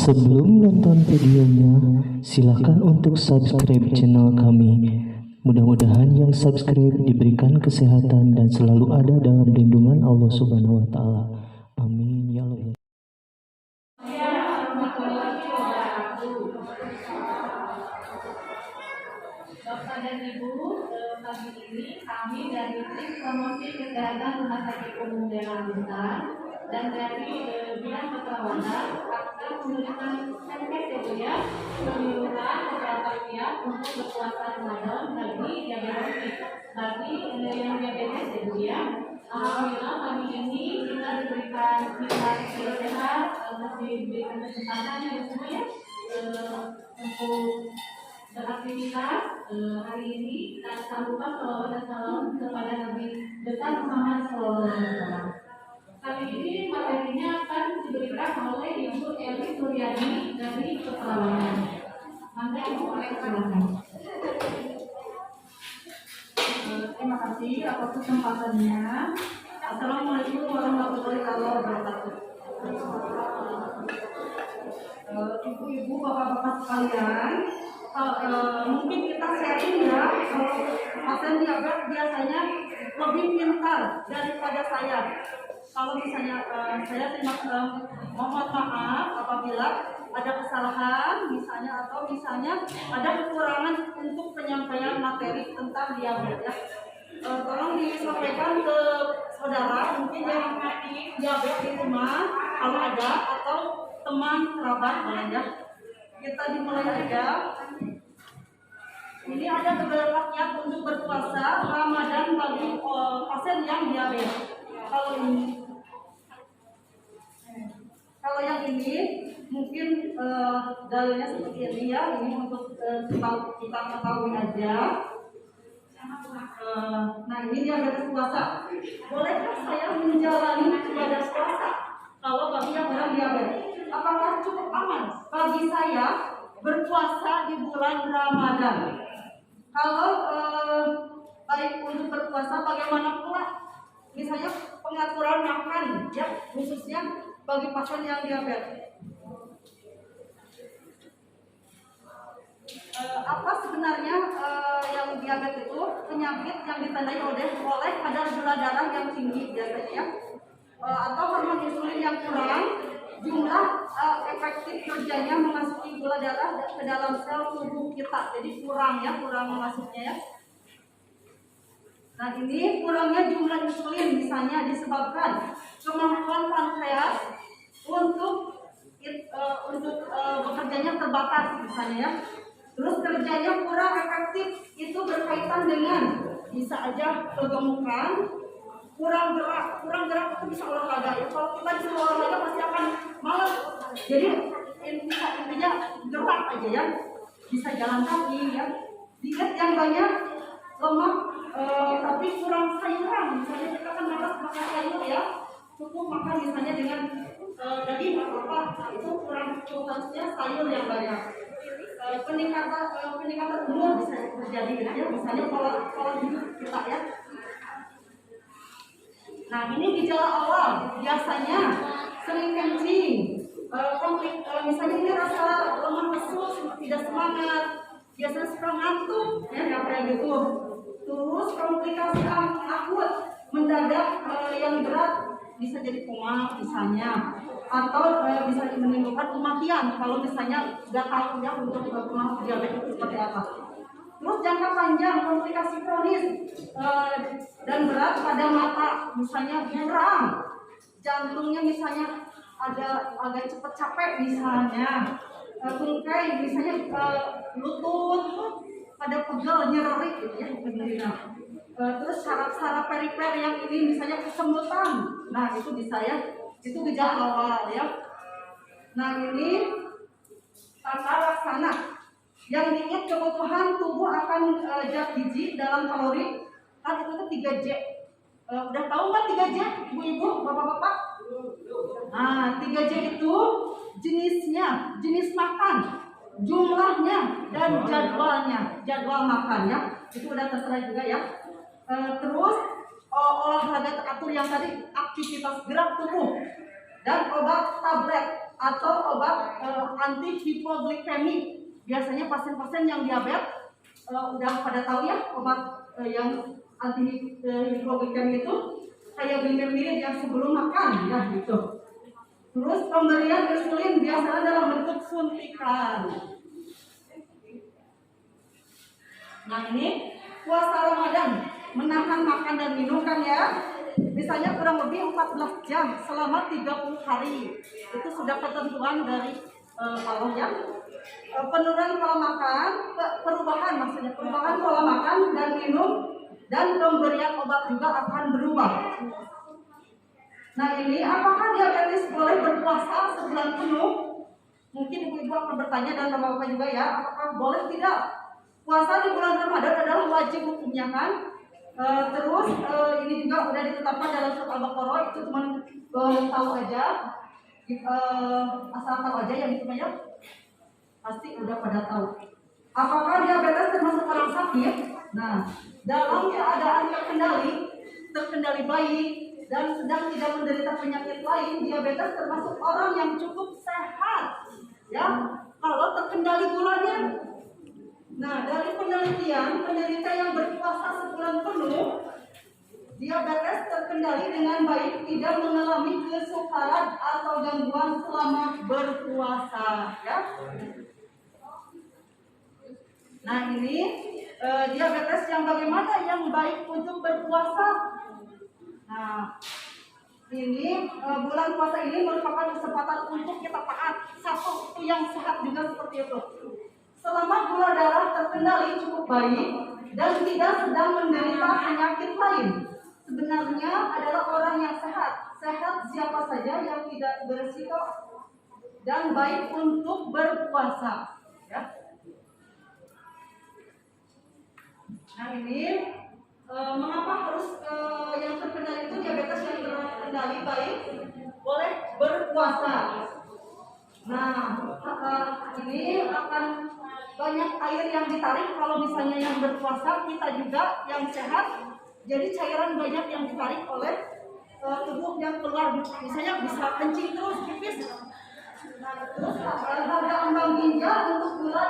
Sebelum nonton videonya, silakan untuk subscribe channel kami. Mudah-mudahan yang subscribe diberikan kesehatan dan selalu ada dalam lindungan Allah Subhanahu wa taala. Amin ya Allah. Bapak dan Ibu, pagi ini kami dari tim promosi kesehatan Rumah Sakit Umum Daerah Bintan dan dari bidang keperawanan akan memberikan servis ya, penyuluhan beberapa kiat untuk berpuasa Ramadan bagi diabetes, bagi yang diabetes ya. Alhamdulillah pagi ini kita diberikan nutrisi sehat, masih diberikan kesempatan ya semua ya untuk beraktivitas hari ini dan sambutan salawat dan salam kepada Nabi besar Muhammad SAW. Kali ini materinya akan diberikan oleh Ibu Eli Suryani dari Keperawanan. Maka Ibu silakan. Terima kasih atas kesempatannya. Assalamualaikum warahmatullahi wabarakatuh. Ibu-ibu, bapak-bapak sekalian, mungkin kita sharing ya, pasien diabetes biasanya lebih pintar daripada saya. Kalau misalnya saya mohon maaf apabila ada kesalahan misalnya atau misalnya ada kekurangan untuk penyampaian materi tentang diabetes. Tolong disampaikan ke saudara mungkin yang diabetes di rumah kalau ada atau teman kerabat ya. Kita dimulai aja. Ini ada beberapa kiat untuk berpuasa Ramadan bagi pasien yang diabetes. Kalau yang ini mungkin dalilnya seperti ini ya. Ini untuk kita ketahui aja. Nah ini diabetes puasa. Bolehkah saya menjalani ibadah puasa kalau bagi yang orang diabetes? Apakah cukup aman bagi saya berpuasa di bulan Ramadan? Kalau baik untuk berpuasa bagaimana pula? Misalnya pengaturan makan ya khususnya bagi pasien yang diabetes. Apa sebenarnya yang diabetes itu? Penyakit yang ditandai oleh kadar gula darah yang tinggi biasanya atau hormon insulin yang kurang, jumlah efektif kerjanya memasuki gula darah ke dalam sel tubuh kita, jadi kurang masuknya ya. Nah ini kurangnya jumlah insulin misalnya disebabkan kemampuan pankreas untuk bekerjanya terbatas misalnya ya. Terus kerjanya kurang efektif, itu berkaitan dengan bisa aja kegemukan, kurang gerak itu bisa olahraga ya. Kalau kita disuruh olahraga pasti akan malas. Jadi intinya gerak aja ya, bisa jalan kaki ya. Diet yang banyak, lemak tapi kurang sayuran. Misalnya kita kan malas makan sayur ya, cukup makan misalnya dengan daging atau apa, itu kurang harusnya sayur yang banyak. Peningkatan umur bisa terjadi ya, misalnya pola hidup kita ya. Nah ini gejala awal biasanya sering kencing, misalnya ini rasa lemah lesu, tidak semangat, biasanya suka ngantuk ya kayak gitu. Terus komplikasi akut mendadak yang berat bisa jadi koma misalnya, atau bisa menimbulkan kematian kalau misalnya nggak tahu ya untuk diabetes itu seperti apa. Terus jangka panjang komplikasi kronis dan berat pada mata, misalnya buram, jantungnya misalnya agak cepat capek misalnya, tungkai misalnya lutut pada pegel nyeri gitu ya. Terus saraf perifer yang ini misalnya kesemutan, nah itu bisa ya, itu gejala awal ya. Nah ini tata laksana yang diingat kebutuhan tubuh akan zat gizi dalam kalori kan itu tuh 3J. Udah tahu nggak 3J ibu-ibu bapak-bapak? Nah 3J itu jenisnya, jenis makan, jumlahnya dan jadwal makan ya, itu udah terserah juga ya. Terus olahraga teratur yang tadi, aktivitas gerak tubuh, dan obat tablet atau obat anti hipoglikemik. Biasanya pasien-pasien yang diabetes udah pada tahu ya obat yang anti hipoglikemik itu kayak mirip-mirip yang sebelum makan ya gitu. Terus pemberian insulin biasanya dalam bentuk suntikan. Nah ini puasa Ramadan menahan makan dan minum kan ya. Misalnya kurang lebih 14 jam selama 30 hari. Itu sudah ketentuan dari Allah ya. Penurunan pola makan, perubahan maksudnya perubahan pola makan dan minum dan pemberian obat juga akan berubah. Nah ini apakah diabetes boleh berpuasa sebulan penuh? Mungkin ibu-ibu akan bertanya dan bapak-bapak juga ya, apakah boleh tidak? Puasa di bulan Ramadan adalah wajib hukumnya kan? Terus ini juga sudah ditetapkan dalam surat Al-Baqarah, itu cuma tahu aja, asal tahu aja yang itu aja pasti udah pada tahu. Apakah diabetes termasuk orang sakit? Nah, dalam keadaan terkendali baik dan sedang tidak menderita penyakit lain, diabetes termasuk orang yang cukup sehat. Ya, kalau terkendali gulanya. Nah, dari penelitian, penderita yang berpuasa sebulan penuh, diabetes terkendali dengan baik, tidak mengalami kesukaran atau gangguan selama berpuasa. Ya. Nah, ini diabetes yang bagaimana yang baik untuk berpuasa? Nah, ini bulan puasa ini merupakan kesempatan untuk kita taat. Satu itu yang sehat juga seperti itu. Selama gula darah terkendali cukup baik dan tidak sedang menderita penyakit lain, sebenarnya adalah orang yang sehat. Sehat siapa saja yang tidak berisiko dan baik untuk berpuasa. Ya. Nah ini mengapa harus yang terkendali itu diabetes yang terkendali baik boleh berpuasa. Nah ini akan banyak air yang ditarik kalau misalnya yang berpuasa, kita juga yang sehat, jadi cairan banyak yang ditarik oleh tubuh yang keluar, misalnya bisa kencing terus, pipis. Nah, terus harga ambang ginjal untuk gula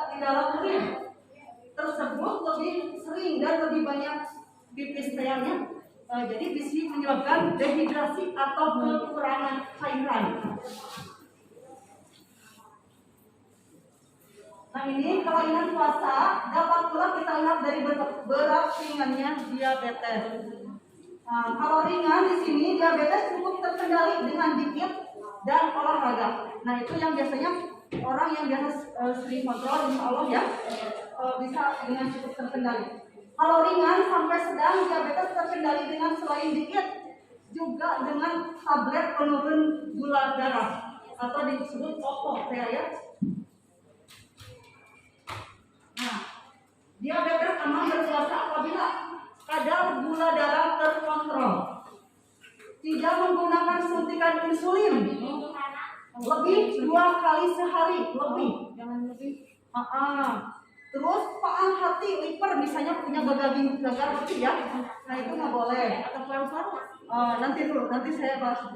di dalam urin tersebut lebih sering dan lebih banyak pipis sayangnya, jadi bisa menyebabkan dehidrasi atau kekurangan cairan. Nah ini kelainan puasa dapat pula kita lihat dari berat ringannya diabetes. Nah, kalau ringan di sini diabetes cukup terkendali dengan dikit dan olahraga. Nah itu yang biasanya orang yang biasa sering kontrol, insya Allah ya bisa dengan cukup terkendali. Kalau ringan sampai sedang diabetes terkendali dengan selain dikit juga dengan tablet penurun gula darah atau disebut OPO ya. Nah, diabetes aman berpuasa apabila kadar gula darah terkontrol, tidak menggunakan suntikan insulin lebih 2 kali sehari, jangan lebih. Terus faal hati liver, misalnya punya gagal hati ya, nah itu nggak boleh. Atau paru-paru? Nanti saya bahas.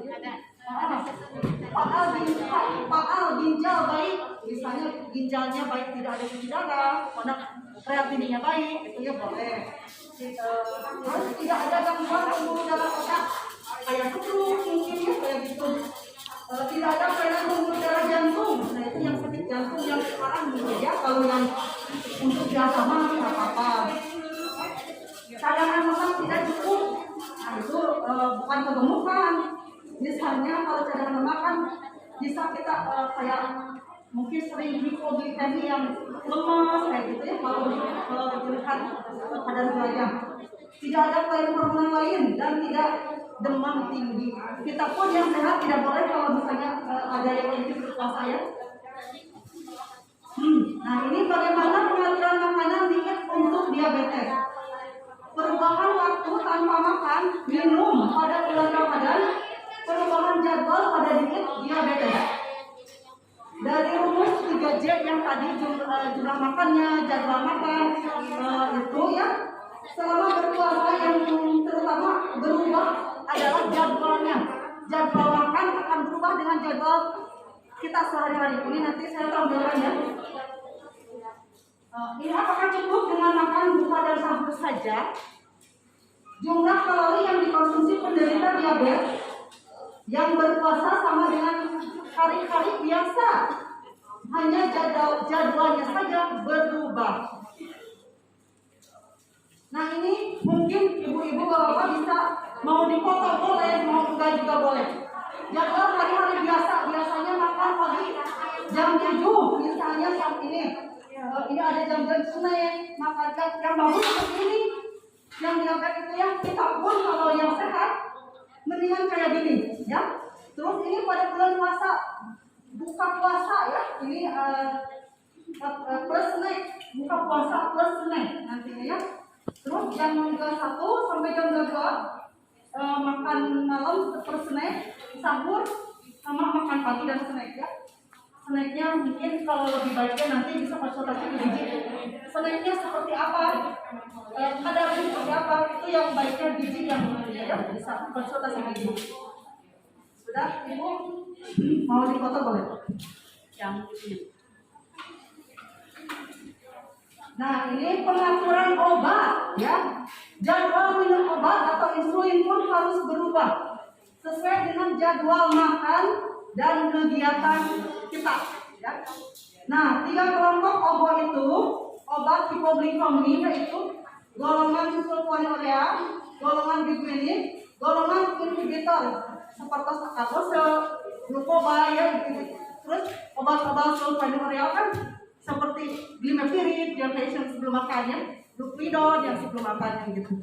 Faal ginjal baik, misalnya ginjalnya baik, tidak ada cuci darah, kreatinnya baik, itu ya boleh. Terus tidak ada gangguan pembuluh darah otak, kayak stroke mungkin ya kayak gitu. Tidak ada kelainan pembuluh darah jantung, nah itu yang sakit jantung yang sekarang gitu ya. Kalau yang untuk biasa mah nggak apa-apa. Cadangan lemak tidak cukup, nah itu bukan kegemukan. Misalnya kalau cadangan lemak kan bisa kita kayak mungkin sering hipoglikemi yang lemas kayak gitu ya, kalau dilihat kadar gulanya. Tidak ada kelainan hormon lain dan tidak demam tinggi. Kita pun yang sehat tidak boleh kalau misalnya ada yang lebih berpuasa ya. Nah ini bagaimana pengaturan makanan diet untuk diabetes. Perubahan waktu tanpa makan, minum pada bulan Ramadan, perubahan jadwal pada diet diabetes. Dari rumus 3J yang tadi jumlah makannya, jadwal makan itu ya. Selama berpuasa yang terutama berubah adalah jadwalnya. Jadwal makan akan berubah dengan jadwal kita sehari-hari ini nanti saya tampilkan ya. Ini apakah cukup dengan makan buka dan sahur saja? Jumlah kalori yang dikonsumsi penderita diabetes yang berpuasa sama dengan hari-hari biasa, hanya jadwalnya saja berubah. Nah ini mungkin ibu-ibu bapak-bapak bisa mau dipotong boleh, mau enggak juga boleh. Jadwal hari-hari biasanya makan pagi jam 7 misalnya saat ini. Ini ada jam-jam Senin, makan yang bagus seperti ini. Yang diabetes itu ya, kita pun kalau yang sehat mendingan kayak gini ya. Terus ini pada bulan puasa, buka puasa ya, ini plus snack, buka puasa plus snack nantinya ya. Terus jam 1 sampai jam 2 makan malam per snack, sahur sama makan pagi dan snack ya. Snacknya mungkin kalau lebih baiknya nanti bisa konsultasi ke gizi. Snacknya seperti apa? Kadarnya seperti apa? Itu yang baiknya gizi yang ya bisa konsultasi ke gizi. Sudah, ibu mau dipoto boleh? Yang ini. Nah ini pengaturan obat ya. Jadwal minum obat atau insulin pun harus berubah sesuai dengan jadwal makan dan kegiatan kita ya. Nah 3 kelompok obat itu obat hipoglikemi yaitu golongan sulfonylurea, golongan biguanid, golongan inhibitor seperti saccharose, glucoba ya gitu. Terus obat-obat sulfonylurea kan seperti glimepirid yang sebelum makannya, lupidol yang sebelum makannya gitu.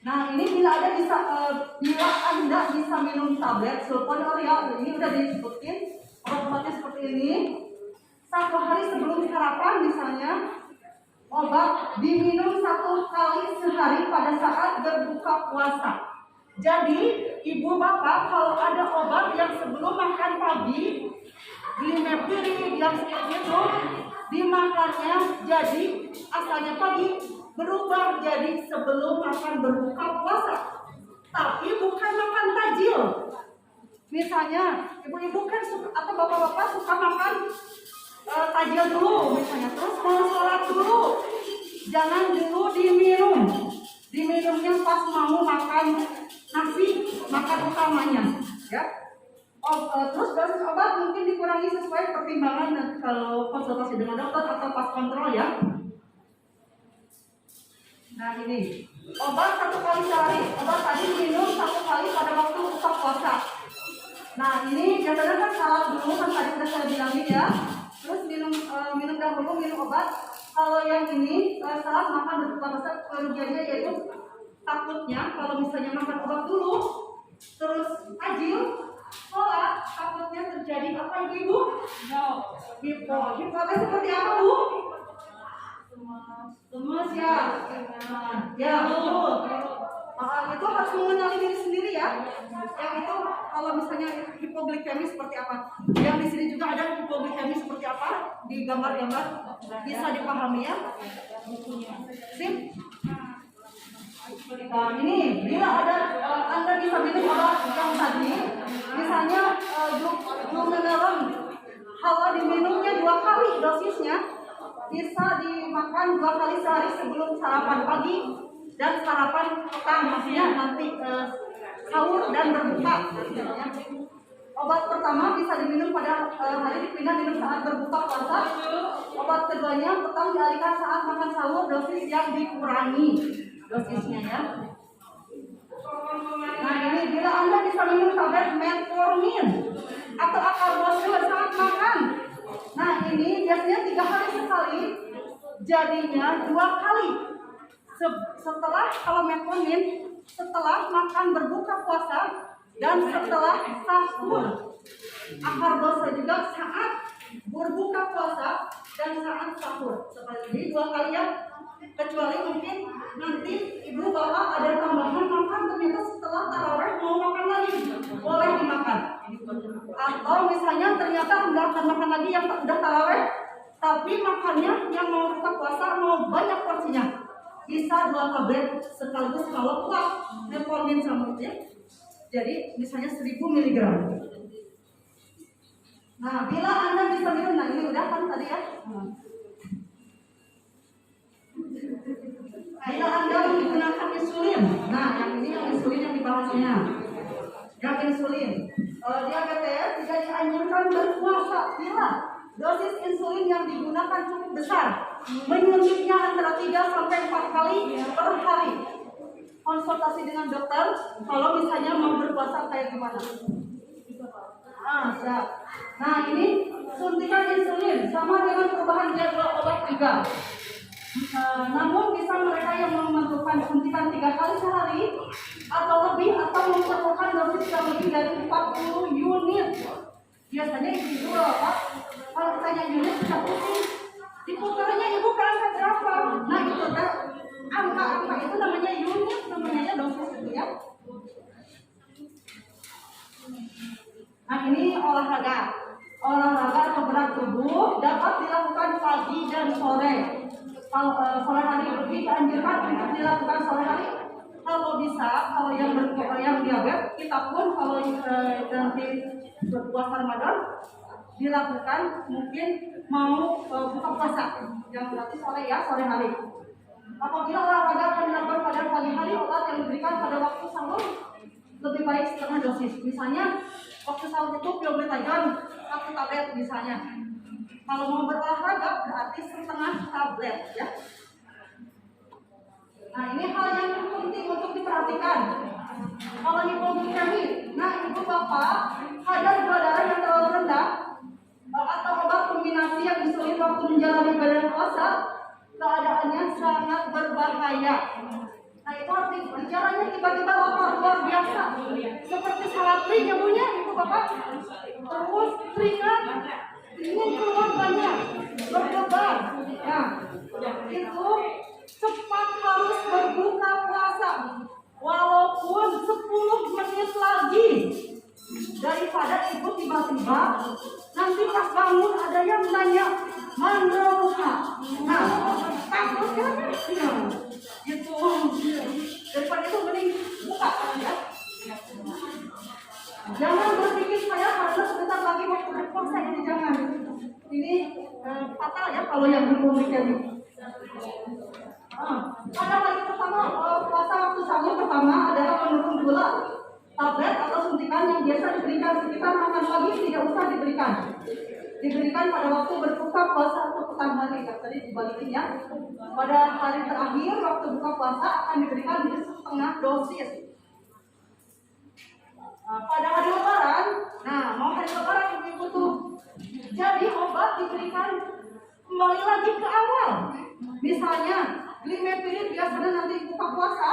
Nah ini bila Anda bisa minum tablet sulfonylurea, ini udah disebutin obat-obatnya seperti ini. 1 hari sebelum sarapan misalnya, obat diminum 1 kali sehari pada saat berbuka puasa. Jadi ibu bapak kalau ada obat yang sebelum makan pagi, glimepirid yang seperti itu dimakannya jadi asalnya pagi berubah jadi sebelum makan berbuka puasa, tapi bukan makan tajil. Misalnya ibu-ibu kan atau bapak-bapak suka makan tajil dulu misalnya, terus mau sholat dulu, jangan dulu diminumnya pas mau makan nasi, makan utamanya ya. Terus dosis obat mungkin dikurangi sesuai pertimbangan nanti kalau konsultasi dengan dokter atau pas kontrol ya. Nah ini obat 1 kali sehari, obat tadi minum 1 kali pada waktu buka puasa. Nah ini biasanya kan salat dulu kan tadi sudah saya bilangin ya. Terus minum dahulu minum obat. Kalau yang ini salat makan berbuka puasa, kerugiannya yaitu takutnya kalau misalnya makan obat dulu terus tajil sholat, takutnya terjadi apa ibu? Hipotermia seperti apa bu? Lemas ya. Ya betul. Itu harus mengenali diri sendiri ya. Yang itu kalau misalnya hipoglikemi seperti apa? Yang di sini juga ada hipoglikemi seperti apa? Di gambar-gambar bisa dipahami ya. Sip. Nah, ini bila ada Anda bisa minum obat yang tadi, misalnya glumeneron, kalau diminumnya 2 kali dosisnya, bisa dimakan 2 kali sehari sebelum sarapan pagi dan sarapan petang, maksudnya nanti sahur dan berbuka. Obat pertama bisa diminum pada hari dipindah minum saat berbuka puasa. Obat keduanya petang dialihkan saat makan sahur, dosis yang dikurangi dosisnya ya. Nah ini bila Anda bisa minum tablet metformin atau acarbose saat makan. Nah ini biasanya 3 hari sekali, jadinya 2 kali. Setelah kalau metformin setelah makan berbuka puasa dan setelah sahur. Acarbose juga saat berbuka puasa dan saat sahur. Seperti ini 2 kali ya. Kecuali mungkin nanti ibu bapak ada tambahan makan ternyata setelah tarawih mau makan lagi, boleh dimakan. Atau misalnya ternyata nggak akan makan lagi yang udah tarawih, tapi makannya yang mau buka puasa mau banyak porsinya, bisa 2 tablet sekaligus kalau kuat metformin sama ya. Jadi misalnya 1000 mg. Nah, bila Anda bisa minum, nah ini udah kan tadi ya. Bila Anda menggunakan insulin, nah yang ini yang insulin yang dibahasnya. Yang insulin, diabetes tidak dianjurkan berpuasa bila dosis insulin yang digunakan cukup besar, menyuntiknya antara 3 sampai 4 kali per hari. Konsultasi dengan dokter kalau misalnya mau berpuasa kayak gimana. Siap. Nah, ini suntikan insulin sama dengan perubahan jadwal obat juga. Namun bisa mereka yang memerlukan suntikan 3 kali sehari atau lebih atau memerlukan dosis yang lebih dari 40 unit. Biasanya ibu Pak, kalau ditanya unit sudah pusing. Diputarnya ibu ke angka berapa? Nah itu kan angka-angka itu namanya unit, namanya dosis itu ya. Nah ini olahraga. Olahraga atau berat tubuh dapat dilakukan pagi dan sore. Kalau sore hari lebih dianjurkan untuk dilakukan sore hari. Kalau bisa, kalau yang diabetes, kita pun kalau nanti berpuasa Ramadan dilakukan mungkin mau buka puasa yang berarti sore ya, sore hari. Apabila olahraga akan dilakukan pada pagi hari, obat yang diberikan pada waktu sahur lebih baik setengah dosis. Misalnya waktu sahur itu pioglitagon 1 tablet misalnya. Kalau mau berolahraga berarti setengah tablet ya. Nah ini hal yang penting untuk diperhatikan. Kalau hipoglikemi, nah ibu bapak ada gula darah yang terlalu rendah atau obat kombinasi yang insulin waktu menjalani badan puasa, keadaannya sangat berbahaya. Nah itu arti bicaranya tiba-tiba lapar luar biasa, seperti salatri nyebunya ibu bapak, terus keringat, ingin keluar banyak, berdebar. Nah itu cepat harus berbuka puasa walaupun 10 menit lagi, daripada ibu tiba-tiba nanti pas bangun ada yang nanya mandroka. Nah takutnya gitu, daripada itu mending buka ya. Jangan berpikir saya harus sebentar lagi waktu berpuasa, ini jangan. Ini fatal ya kalau yang berpikir. Pada hari pertama puasa waktu sahur pertama adalah penurun gula. Tablet atau suntikan yang biasa diberikan sekitar makan pagi tidak usah diberikan. Diberikan pada waktu berbuka puasa atau petang hari. Tadi dibalikin ya. Pada hari terakhir waktu buka puasa akan diberikan di setengah dosis. Pada hari lebaran, nah mau hari lebaran ibu tuh. Jadi obat diberikan kembali lagi ke awal. Misalnya glimepirid biasanya nanti buka puasa,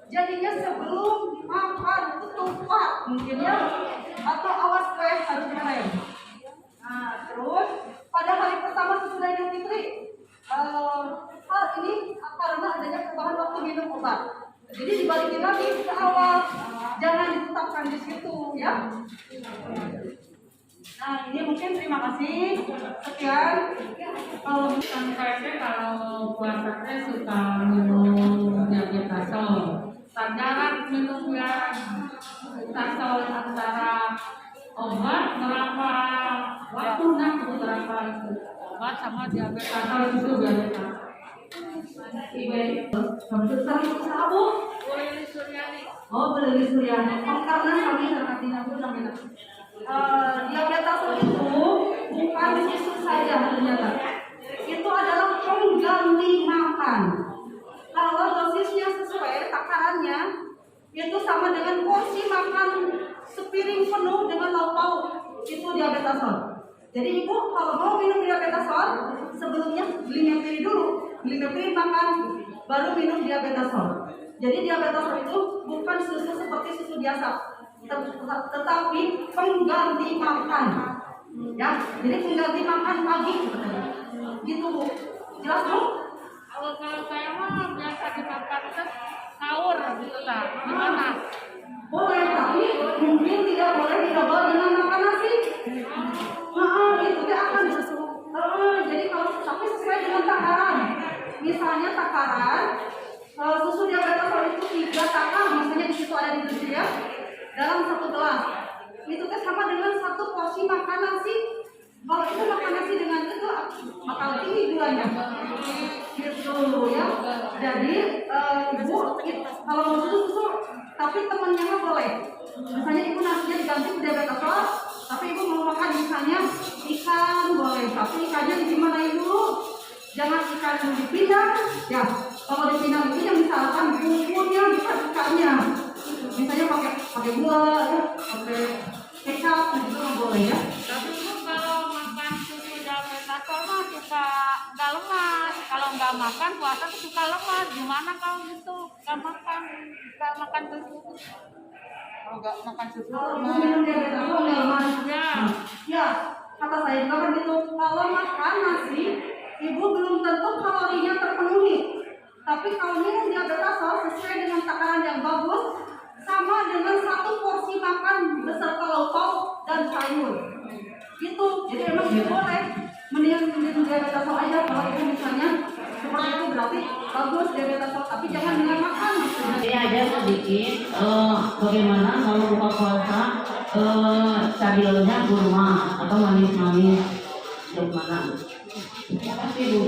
jadinya sebelum makan itu tumpah mungkin ya, atau awas harus direm. Nah terus pada hari pertama sesudah Idul Fitri, hal ini karena adanya perubahan waktu minum obat, jadi dibalikin lagi ke awal, jangan ditetapkan di situ ya. Nah ini mungkin terima kasih, sekian. Kalau puasanya suka minum diabetasol, sandaran minum diabetasol antara obat berapa waktu nah berapa itu obat sama diabetasol itu biasa. Sabu, Boleh Suryani. oh boleh Suryani. Karena kami terkati aku namanya. Diabetasol itu bukan susu saja ternyata. Itu adalah pengganti makan. Kalau dosisnya sesuai takarannya, itu sama dengan porsi makan sepiring penuh dengan lauk pauk. Itu diabetasol. Jadi ibu kalau mau minum diabetasol, sebelumnya glimepirid dulu. Glimepirid makan, baru minum diabetasol. Jadi diabetasol itu bukan susu seperti susu biasa, tetapi pengganti makan. Ya, jadi pengganti makan pagi. Gitu Bu. Jelas Bu? Kalau saya mah biasa dimakan sahur gitu lah. Gimana? Boleh, tapi mungkin tidak boleh dicoba dengan makan nasi. Itu dia akan jadi kalau tapi sesuai dengan takaran. Misalnya takaran susu diabetasol itu 3 takar, misalnya di situ ada di ya, dalam 1 gelas. itu teh sama dengan satu porsi makan nasi. Kalau itu makan nasi dengan itu bakal tinggi gulanya. Gitu ya. Jadi ibu kalau mau susu tapi temennya mah boleh. Misalnya ibu nasinya diganti ke diabetes, tapi ibu mau makan misalnya ikan boleh, tapi ikannya digimanain dulu. Jangan ikan yang dipindah, ya. Kalau dipindah misalkan bumbunya bisa ikannya. Misalnya pakai gula, ya, pakai kecap, itu boleh ya. Tapi itu kalau makan susu diabetes mah suka nggak lemas. Kalau nggak makan puasa tuh suka lemas. Gimana kalau gitu? Nggak makan susu. Kalau nggak makan susu, Kalau minum diabetes nggak lemas. ya. Ya, kata saya juga kan gitu. Kalau makan nasi, ibu belum tentu kalorinya terpenuhi. Tapi kalau minum diabetes sesuai dengan takaran yang bagus, sama dengan satu porsi makan beserta lauk pauk dan sayur. Gitu. Jadi emang dia boleh. Mendingan minum diabetes aja. Kalau itu misalnya seperti itu berarti bagus diabetes, tapi jangan dengan makan. Ini aja sedikit bagaimana kalau buka puasa cabilnya kurma atau manis-manis gimana? Makasih Bu.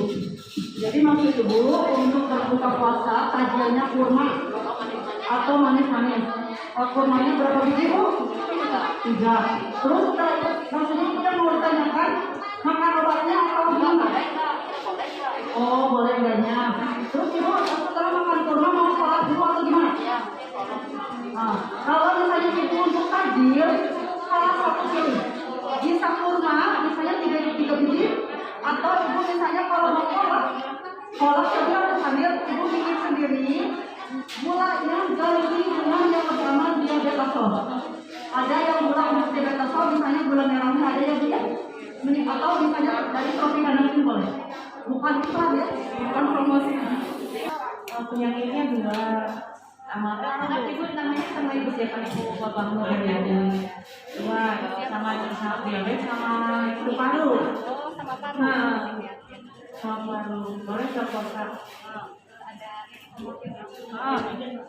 Jadi maksud ibu untuk berbuka puasa sajiannya kurma atau manis-manis. Kurmanya berapa biji Bu? 3. Terus maksudnya kita mau ditanyakan makan obatnya atau gimana? Oh boleh banyak. Terus ibu setelah makan kurma mau sholat dulu atau gimana? Nah, kalau misalnya ibu untuk tajil salah satu pilih. Bisa kurma misalnya 3 biji, atau ibu misalnya kalau mau kolak juga sambil ibu bikin sendiri. Gulanya ganti dengan yang pertama diabetes. Ada yang gula untuk diabetes misalnya gula merahnya ada yang dia atau misalnya dari Tropicana itu boleh. Bukan iklan ya, bukan promosi. Penyakitnya juga sama ibu namanya sama ibu siapa ibu bapak Muhammad dua sama diabetes sama ibu paru. Oh, sama paru. Nah, sama paru boleh puasa.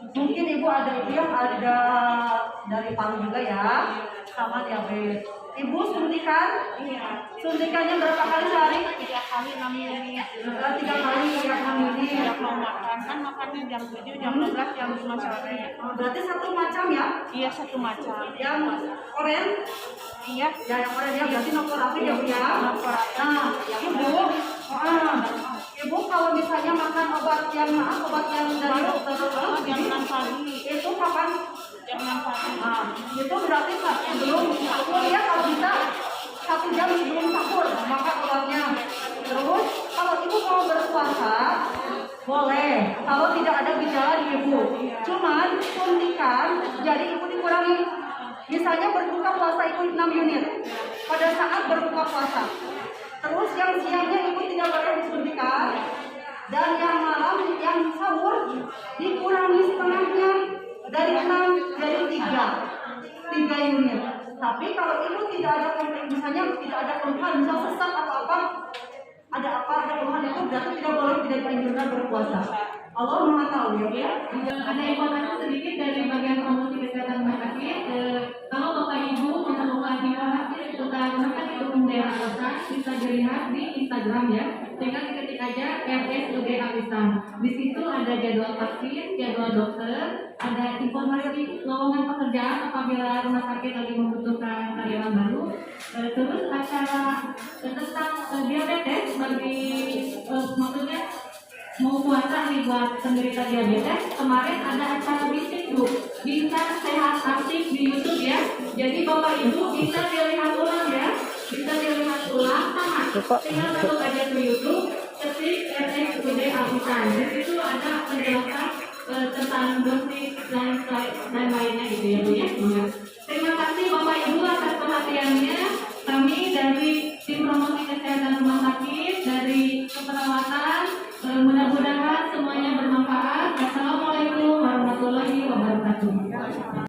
Mungkin ibu ada itu yang ada dari paru juga ya, sama diabetes. Ibu suntikan? Iya. Suntikannya berapa kali sehari? 3 kali 6 menit. 3 kali ya 6 menit. Tidak mau makan kan makannya jam 7, jam 12, jam 5 sore. Berarti satu macam ya? Iya, satu macam. Yang orange? Iya. Ya yang orange ya berarti nokorapi ya Bu ya. Nokorapi. Nah, ibu kalau misalnya makan obat yang dari dokter Jam 6 pagi. itu kapan? Jam 6 pagi. Nah, itu berarti sebelum sahur ya, kalau bisa 1 jam sebelum sahur makan obatnya. Terus kalau ibu mau berpuasa boleh, kalau tidak ada gejala di ibu. Cuman suntikan, jadi ibu dikurangi. Misalnya berbuka puasa itu 6 unit pada saat berbuka puasa. Terus yang siangnya ibu tidak boleh disuntikan, dan yang malam yang sahur dikurangi setengahnya dari 6 jadi 3 unit. Tapi kalau ibu tidak ada misalnya tidak ada keluhan, misal sesak atau apa, ada keluhan itu berarti tidak boleh, tidak dianjurkan berpuasa. Allah Maha tahu ya. Ada informasi sedikit dari bagian promosi kesehatan rumah sakit. Kalau Bapak Ibu menemukan informasi seputar rumah sakit umum daerah Kosan, bisa dilihat di Instagram ya. Tinggal diketik aja RSUD Apisan. Di situ ada jadwal vaksin, jadwal dokter, ada informasi lowongan pekerjaan apabila rumah sakit lagi membutuhkan karyawan baru. Terus acara tentang diabetes bagi maksudnya mau puasa nih buat penderita diabetes. Kemarin ada acara bisnis Bu, Bincang Sehat Aktif di YouTube ya. Jadi Bapak Ibu bisa dilihat ulang ya, bisa dilihat ulang sama. Tinggal masuk aja ke YouTube, ketik RSUD Apisan. Di situ ada penjelasan tentang dosis dan lainnya gitu ya Bu ya. Terima kasih Bapak Ibu atas perhatiannya. Kami dari tim promosi kesehatan rumah sakit, dari keperawatan, mudah-mudahan semuanya bermanfaat. Assalamualaikum warahmatullahi wabarakatuh.